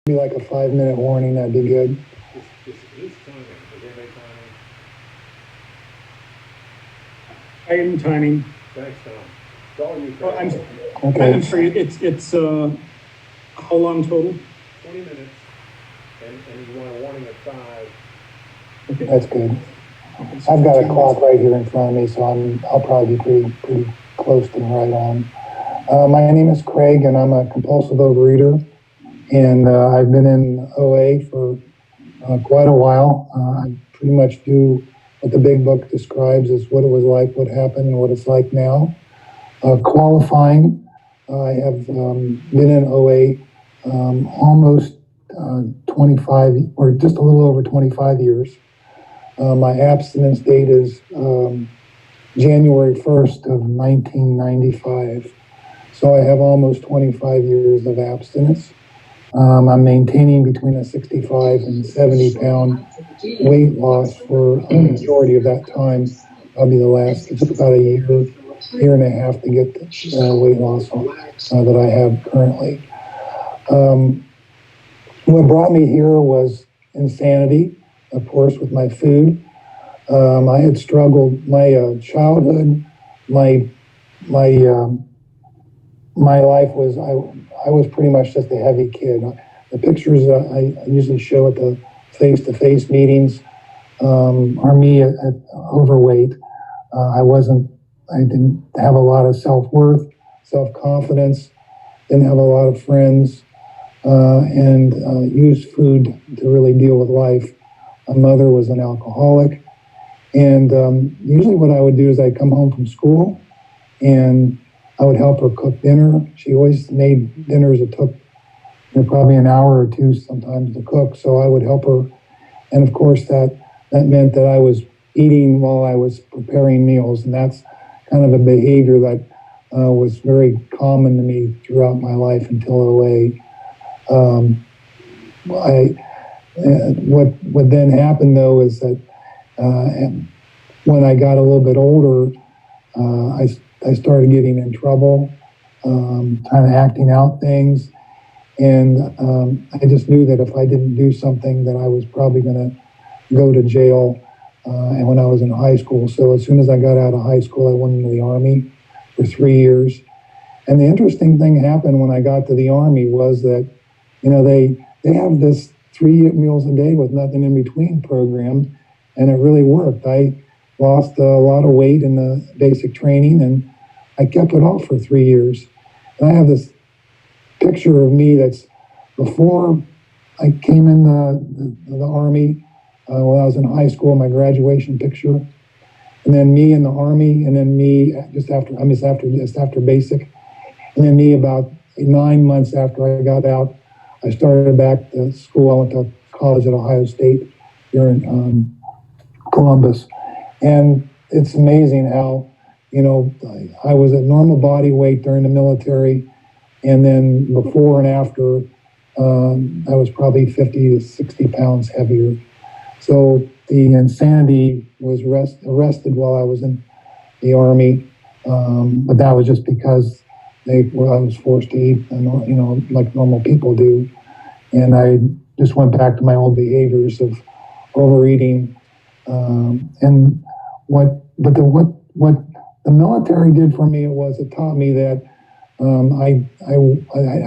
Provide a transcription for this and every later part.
Be like a 5-minute warning, that'd be good. Who's timing? Is anybody timing? I am timing. Thanks, Tom. It's all you, Oh, Craig. I'm Okay, sorry, it's, how long total? 20 minutes, and you want a warning at 5. Okay. that's good. I've got a clock right here in front of me, so I'll probably be pretty close to right on. My name is Craig, and I'm a compulsive overeater, and I've been in OA for quite a while. I pretty much do what the big book describes as what it was like, what happened, and what it's like now. Qualifying, I have been in OA almost 25, or just a little over 25 years. My abstinence date is January 1st of 1995. So I have almost 25 years of abstinence. I'm maintaining between a 65 and 70 pound weight loss for a majority of that time. Probably it took about a year and a half to get the weight loss that I have currently. What brought me here was insanity, of course, with my food. I had struggled my childhood, my my my life was I was pretty much just a heavy kid. The pictures I usually show at the face-to-face meetings are me at overweight. I didn't have a lot of self-worth, self-confidence, didn't have a lot of friends, and used food to really deal with life. My mother was an alcoholic, and usually what I would do is I'd come home from school and I would help her cook dinner. She always made dinners that took probably an hour or two sometimes to cook, so I would help her. And of course, that meant that I was eating while I was preparing meals, and that's kind of a behavior that was very common to me throughout my life until OA. What then happened though is that when I got a little bit older, I started getting in trouble, kind of acting out things. And I just knew that if I didn't do something, that I was probably going to go to jail. And when I was in high school, so as soon as I got out of high school, I went into the Army for 3 years. And the interesting thing happened when I got to the Army was that, they have this 3 meals a day with nothing in between program, and it really worked. I lost a lot of weight in the basic training, and I kept it off for 3 years. And I have this picture of me that's before I came in the Army, when I was in high school, my graduation picture, and then me in the Army, and then me just after basic, and then me about 9 months after I got out. I started back to school. I went to college at Ohio State here in Columbus, and it's amazing how I was at normal body weight during the military, and then before and after, I was probably 50 to 60 pounds heavier. So the insanity was arrested while I was in the Army, but that was just because I was forced to eat, like normal people do, and I just went back to my old behaviors of overeating, and what the military did for me was it taught me that I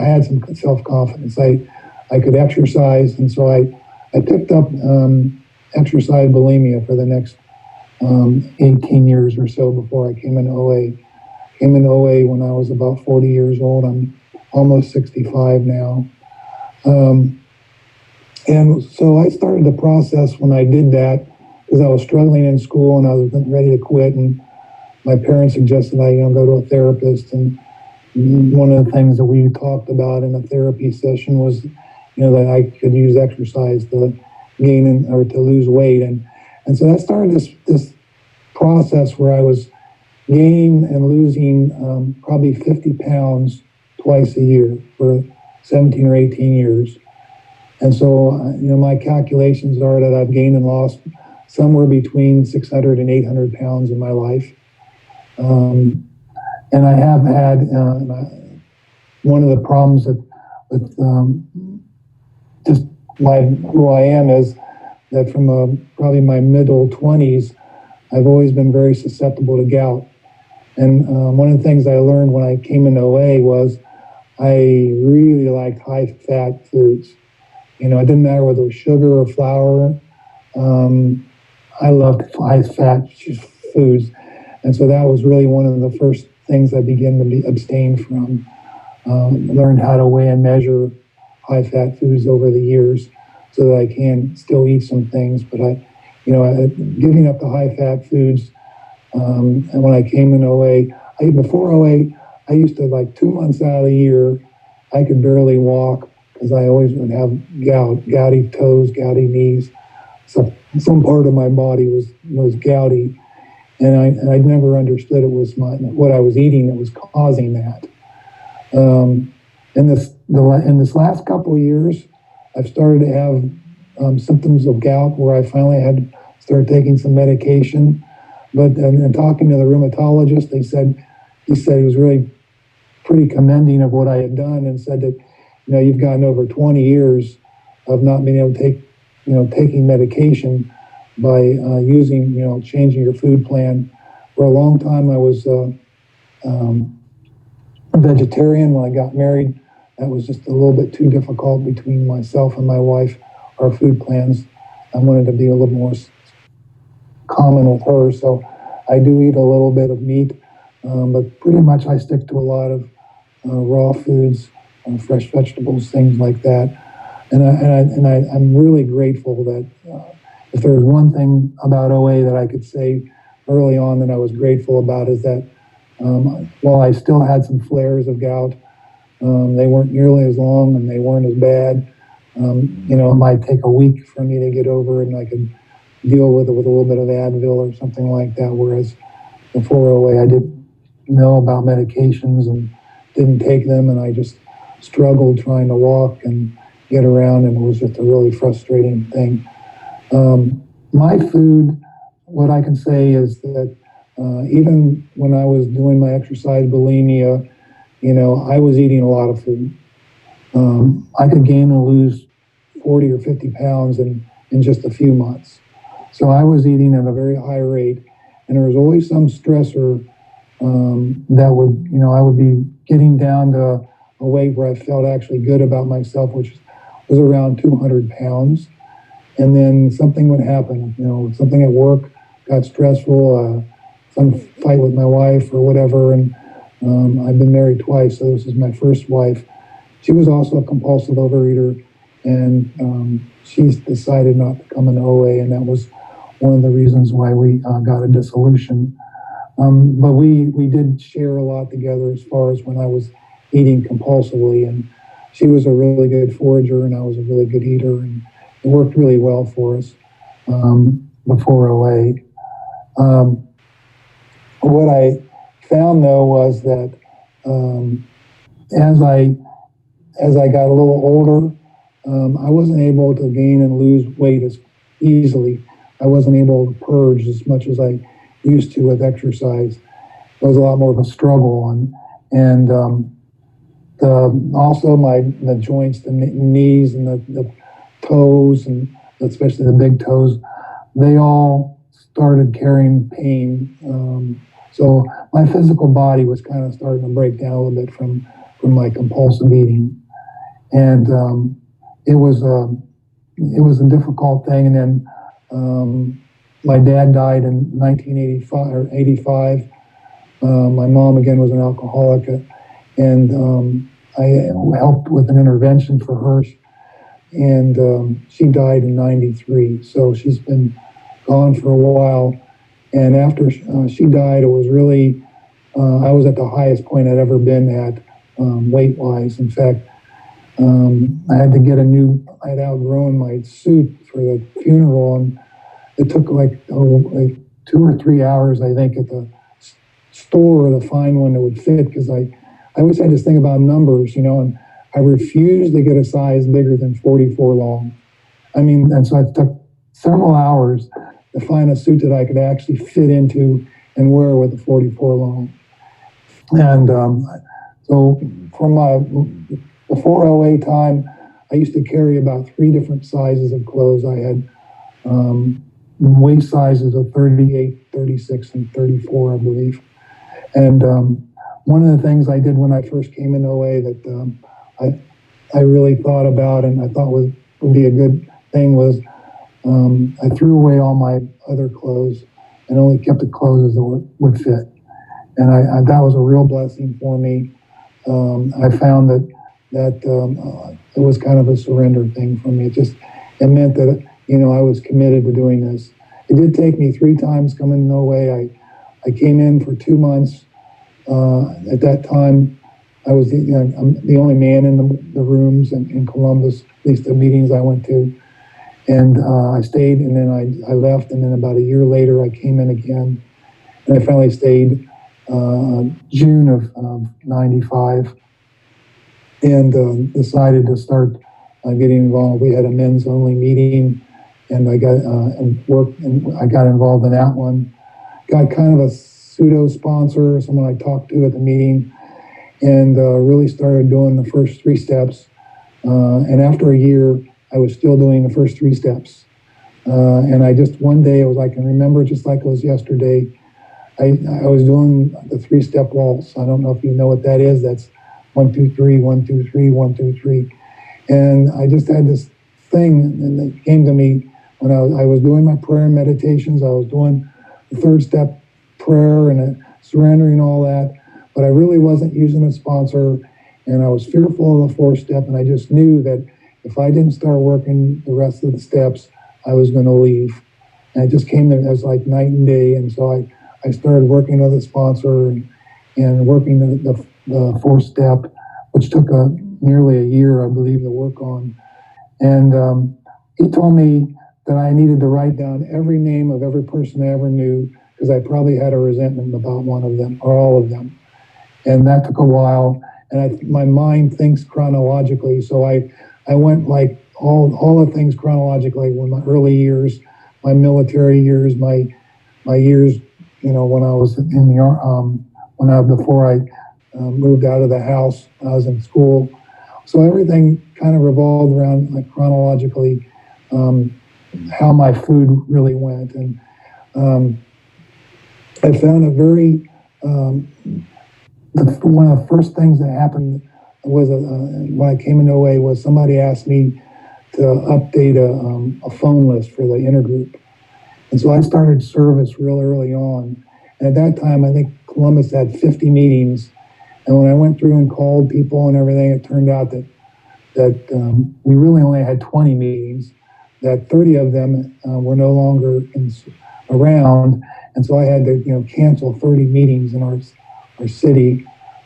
had some self-confidence. I could exercise, and so I picked up exercise bulimia for the next 18 years or so before I came in OA. Came in OA when I was about 40 years old. I'm almost 65 now. And so I started the process when I did that because I was struggling in school and I was ready to quit. And my parents suggested I go to a therapist. And one of the things that we talked about in a therapy session was, that I could use exercise to or to lose weight. And so that started this process where I was gaining and losing probably 50 pounds twice a year for 17 or 18 years. And so, my calculations are that I've gained and lost somewhere between 600 and 800 pounds in my life. And I have had one of the problems with who I am is that from probably my middle 20s, I've always been very susceptible to gout. And one of the things I learned when I came into OA was I really liked high-fat foods. You know, it didn't matter whether it was sugar or flour. I loved high-fat foods. And so that was really one of the first things I began to abstain from. Learned how to weigh and measure high-fat foods over the years so that I can still eat some things. But giving up the high-fat foods, and when I came in OA, before OA, I used to, like, 2 months out of the year, I could barely walk because I always would have gouty toes, gouty knees. So some part of my body was gouty, and I never understood it was what I was eating that was causing that. In this last couple of years, I've started to have symptoms of gout where I finally had to start taking some medication. But and talking to the rheumatologist, he said he was really pretty commending of what I had done, and said that, you've gotten over 20 years of not being able to take, taking medication by changing your food plan. For a long time, I was a vegetarian. When I got married, that was just a little bit too difficult between myself and my wife, our food plans. I wanted to be a little more common with her, so I do eat a little bit of meat, but pretty much I stick to a lot of raw foods, fresh vegetables, things like that. And I'm really grateful that if there's one thing about OA that I could say early on that I was grateful about is that while I still had some flares of gout, they weren't nearly as long and they weren't as bad. It might take a week for me to get over it, and I could deal with it with a little bit of Advil or something like that, whereas before OA, I didn't know about medications and didn't take them, and I just struggled trying to walk and get around, and it was just a really frustrating thing. My food, what I can say is that even when I was doing my exercise bulimia, I was eating a lot of food. I could gain and lose 40 or 50 pounds in just a few months. So I was eating at a very high rate, and there was always some stressor that would, I would be getting down to a weight where I felt actually good about myself, which was around 200 pounds. And then something would happen, something at work got stressful, some fight with my wife or whatever. And I've been married twice, so this is my first wife. She was also a compulsive overeater, and she's decided not to come into OA, and that was one of the reasons why we got a dissolution. But we did share a lot together as far as when I was eating compulsively, and she was a really good forager, and I was a really good eater, and it worked really well for us before OA. What I found, though, was that as I got a little older, I wasn't able to gain and lose weight as easily. I wasn't able to purge as much as I used to with exercise. It was a lot more of a struggle, and also the joints, the knees and the toes, and especially the big toes, they all started carrying pain. So my physical body was kind of starting to break down a little bit from my compulsive eating, and it was a difficult thing. And then my dad died in 1985 or 85. My mom again was an alcoholic, and I helped with an intervention for her, and she died in 93. So she's been gone for a while. And after she died, it was really, I was at the highest point I'd ever been at weight-wise. In fact, I had to get I had outgrown my suit for the funeral, and it took like 2 or 3 hours, I think, at the store to find one that would fit, because I always had this thing about numbers, and I refused to get a size bigger than 44 long. And so it took several hours to find a suit that I could actually fit into and wear with a 44 long. And so from my before OA time, I used to carry about 3 different sizes of clothes. I had waist sizes of 38, 36, and 34, I believe. And one of the things I did when I first came into OA that I really thought about and I thought would be a good thing was I threw away all my other clothes and only kept the clothes that would fit. And that was a real blessing for me. I found that it was kind of a surrender thing for me. It meant that, I was committed to doing this. It did take me 3 times coming to OA. I came in for 2 months. At that time, I was I'm the only man in the rooms in Columbus, at least the meetings I went to. And I stayed, and then I left, and then about a year later, I came in again. And I finally stayed June of 95 and decided to start getting involved. We had a men's only meeting, and I got I got involved in that one. Got kind of a pseudo sponsor, someone I talked to at the meeting, and really started doing the first 3 steps. And after a year, I was still doing the first 3 steps. And one day, I can remember just like it was yesterday. I was doing the 3-step waltz. I don't know if you know what that is. That's 1, 2, 3, 1, 2, 3, 1, 2, 3. And I just had this thing, and it came to me when I was doing my prayer and meditations. I was doing the 3rd step prayer and surrendering all that, but I really wasn't using a sponsor, and I was fearful of the 4th step, and I just knew that if I didn't start working the rest of the steps, I was going to leave. And it just came as like night and day, and so I started working with a sponsor and working the 4th step, which took nearly a year, I believe, to work on. And he told me that I needed to write down every name of every person I ever knew, because I probably had a resentment about one of them or all of them. And that took a while. And my mind thinks chronologically, so I went like all the things chronologically. When my early years, my military years, my years, when I was in the before I moved out of the house, I was in school. So everything kind of revolved around like chronologically how my food really went. And I found a very one of the first things that happened was when I came into OA was somebody asked me to update a phone list for the intergroup. And so I started service real early on. And at that time, I think Columbus had 50 meetings. And when I went through and called people and everything, it turned out that we really only had 20 meetings, that 30 of them were no longer around. And so I had to cancel 30 meetings in our city.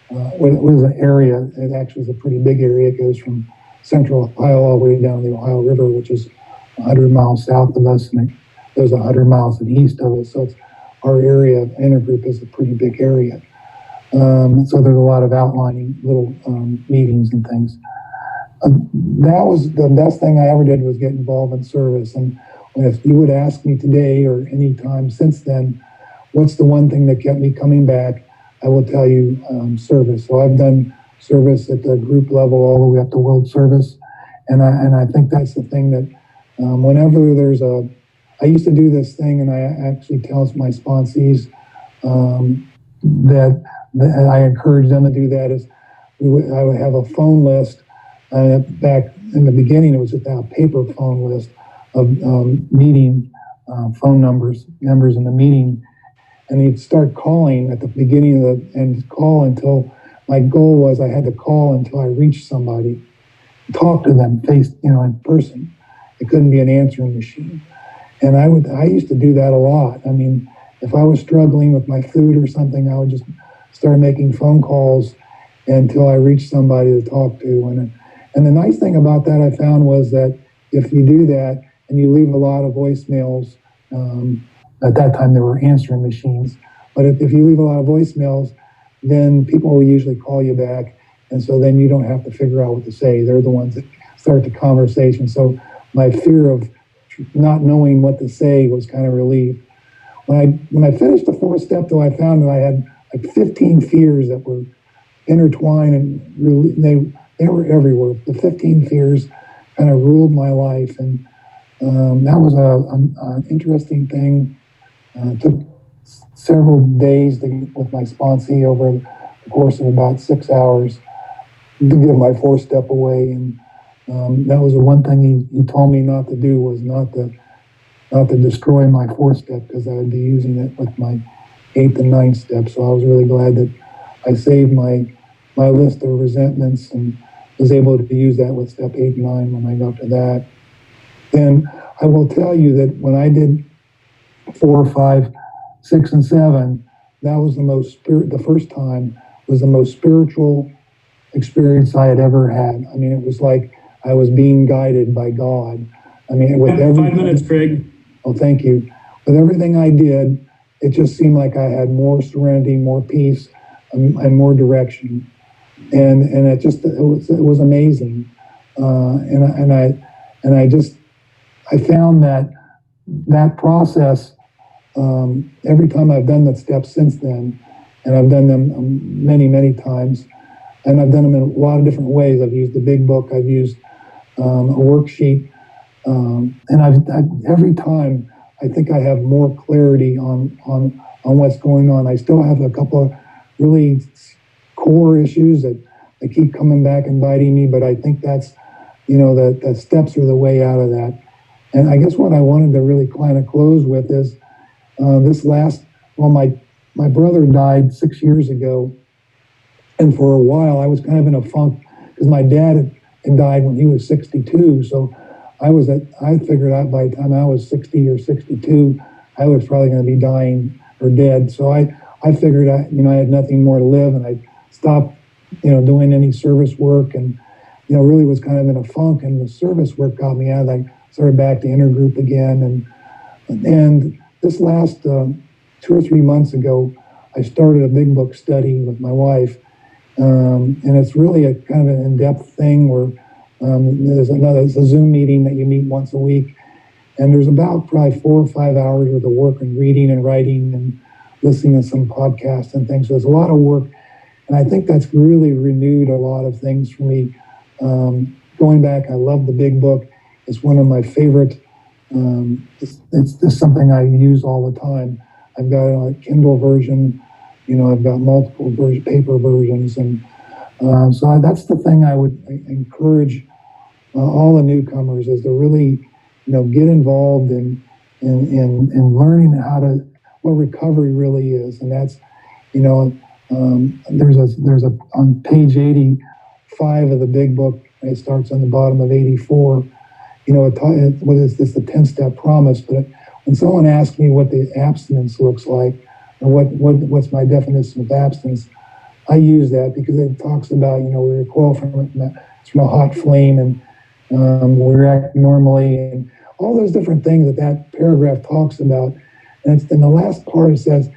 It was an area, it actually is a pretty big area. It goes from central Ohio all the way down the Ohio River, which is 100 miles south of us, and it goes 100 miles to the east of us. So our area, intergroup, is a pretty big area. So there's a lot of outlining little meetings and things. That was the best thing I ever did, was get involved in service. And if you would ask me today or any time since then, what's the one thing that kept me coming back, I will tell you service. So I've done service at the group level all the way up to world service. And I think that's the thing that whenever there's I used to do this thing, and I actually tell my sponsees that I encourage them to do that, is I would have a phone list. Back in the beginning, it was just a paper phone list of meeting phone members in the meeting. And he'd start calling at the beginning of and call until my goal was I had to call until I reached somebody, talk to them in person. It couldn't be an answering machine. And I used to do that a lot. I mean, if I was struggling with my food or something, I would just start making phone calls until I reached somebody to talk to. And the nice thing about that I found was that if you do that and you leave a lot of voicemails, at that time there were answering machines, but if you leave a lot of voicemails, then people will usually call you back. And so then you don't have to figure out what to say. They're the ones that start the conversation. So my fear of not knowing what to say was kind of relieved. When I finished the 4th step, though, I found that I had like 15 fears that were intertwined, and really, they were everywhere. The 15 fears, kind of ruled my life. And that was an interesting thing. It took several days with my sponsee over the course of about 6 hours to give my four-step away. And that was the one thing he told me not to do, was not to destroy my four-step, because I would be using it with my 8th and 9th step. So I was really glad that I saved my list of resentments and was able to use that with step 8 and 9 when I got to that. And I will tell you that when I did 4, 5, 6, and 7, that was the first time was the most spiritual experience I had ever had. I mean, it was like I was being guided by God. I mean, with 5 minutes, Craig. Oh, thank you. With everything I did, it just seemed like I had more serenity, more peace, and more direction. And it was amazing. I found that process, every time I've done that step since then, and I've done them many, many times, and I've done them in a lot of different ways. I've used the big book, I've used a worksheet, and every time I think I have more clarity on what's going on. I still have a couple of really core issues that keep coming back and biting me, but I think that's, the steps are the way out of that. And I guess what I wanted to really kind of close with is my brother died 6 years ago, and for a while I was kind of in a funk because my dad had died when he was 62. So I figured out by the time I was 60 or 62, I was probably going to be dying or dead. So I figured I had nothing more to live, and I stopped, doing any service work, and, really was kind of in a funk, and the service work got me out. I started back to intergroup again. And this last 2 or 3 months ago, I started a big book study with my wife. And it's really a kind of an in-depth thing where it's a Zoom meeting that you meet once a week. And there's about probably 4 or 5 hours worth of work and reading and writing and listening to some podcasts and things. So there's a lot of work. And I think that's really renewed a lot of things for me. Going back, I love the big book. It's one of my favorite. It's just something I use all the time. I've got a Kindle version. I've got multiple paper versions. And so that's the thing I would encourage all the newcomers, is to really, get involved in learning what recovery really is. And that's, there's on page 85 of the big book, it starts on the bottom of 84, what is this, the 10-step promise. But when someone asks me what the abstinence looks like, or what's my definition of abstinence, I use that because it talks about, we recoil from a hot flame, and we react normally, and all those different things that paragraph talks about. And the last part, it says,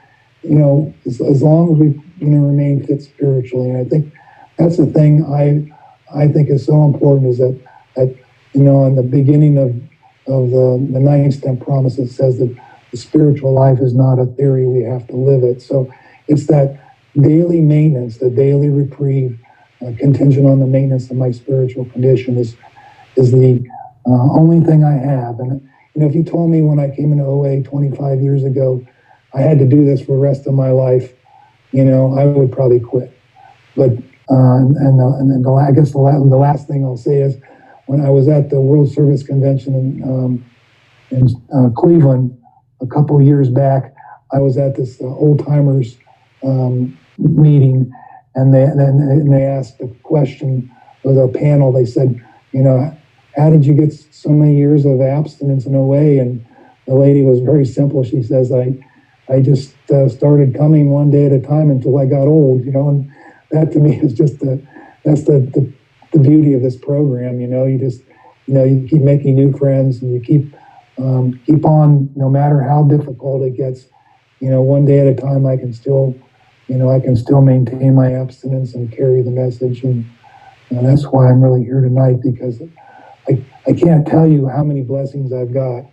as long as we remain fit spiritually. And I think that's the thing I think is so important, is that in the beginning of the 9-step promise, it says that the spiritual life is not a theory, we have to live it. So it's that daily maintenance, the daily reprieve, contingent on the maintenance of my spiritual condition is the only thing I have. And if you told me when I came into OA 25 years ago, I had to do this for the rest of my life, I would probably quit. But I guess the last thing I'll say is, when I was at the World Service Convention in Cleveland a couple of years back, I was at this old timers meeting, and they asked a question with a panel. They said, how did you get so many years of abstinence in OA? And the lady was very simple. She says, I just started coming one day at a time until I got old, and that to me is just that's the beauty of this program. You just, you keep making new friends, and you keep on, no matter how difficult it gets. One day at a time, I can still maintain my abstinence and carry the message, and that's why I'm really here tonight, because I can't tell you how many blessings I've got,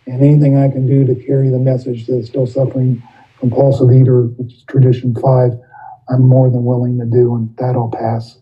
and anything I can do to carry the message to the still suffering compulsive eater, which is tradition 5, I'm more than willing to do, and that'll pass.